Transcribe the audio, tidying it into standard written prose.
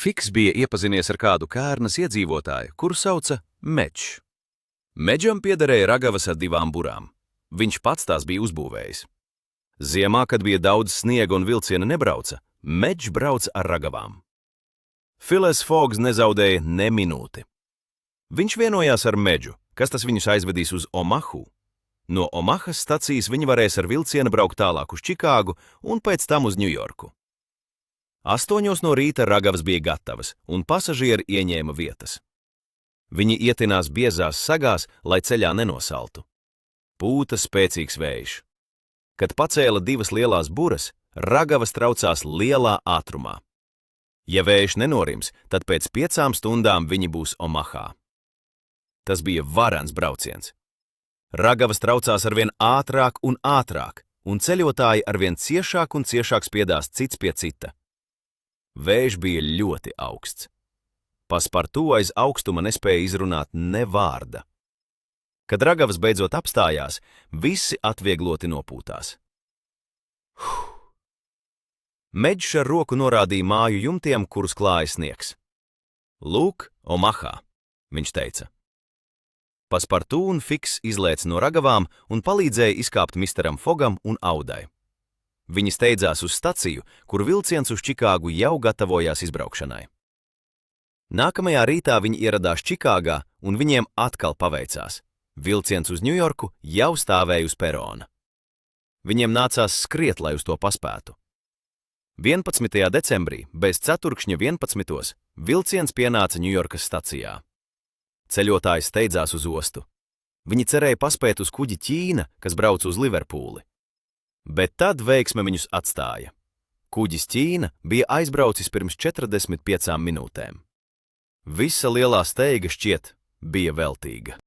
Fiks bija iepazinies ar kādu Kērnas iedzīvotāju, kuru sauca Mečs. Meģam piederēja ragavas ar 2 burām. Viņš pats tās bija uzbūvējis. Ziemā, kad bija daudz sniega un vilciena nebrauca, Meģs brauca ar ragavām. Phileas Foggs nezaudēja ne minūti. Viņš vienojās ar Meģu, kas tas viņus aizvedīs uz Omahu. No Omahas stacijas viņi varēs ar vilcienu braukt tālāk uz Čikāgu un pēc tam uz Ņujorku. 8 no rīta ragavas bija gatavas, un pasažieri ieņēma vietas. Viņi ietinās biezās sagās, lai ceļā nenosaltu. Pūta spēcīgs vējš. Kad pacēla 2 lielās buras, ragavas traucās lielā ātrumā. Ja vējš nenorims, tad pēc 5 stundām viņi būs Omahā. Tas bija varens brauciens. Ragavas traucās arvien ātrāk un ātrāk, un ceļotāji arvien ciešāk un ciešāk spiedās cits pie cita. Vējš bija ļoti augsts. Paspartū aiz augstuma nespēja izrunāt ne vārda. Kad ragavas beidzot apstājās, visi atviegloti nopūtās. Meģs ar roku norādīja māju jumtiem, kurus klāja sniegs. Lūk, Omahā, viņš teica. Paspartū un Fiks izlēca no ragavām un palīdzēja izkāpt misteram Fogam un Audai. Viņi steidzās uz staciju, kur vilciens uz Čikāgu jau gatavojās izbraukšanai. Nākamajā rītā viņi ieradās Čikāgā, un viņiem atkal paveicās. Vilciens uz Ņujorku jau stāvēja uz perona. Viņiem nācās skriet, lai uz to paspētu. 11. decembrī, bez ceturkšņa 11. vilciens pienāca Ņujorkas stacijā. Ceļotāji steidzās uz ostu. Viņi cerēja paspēt uz kuģi Ķīna, kas brauc uz Liverpūli. Bet tad veiksme viņus atstāja. Kuģis Ķīna bija aizbraucis pirms 45 minūtēm. Visa lielā steiga šķiet bija veltīga.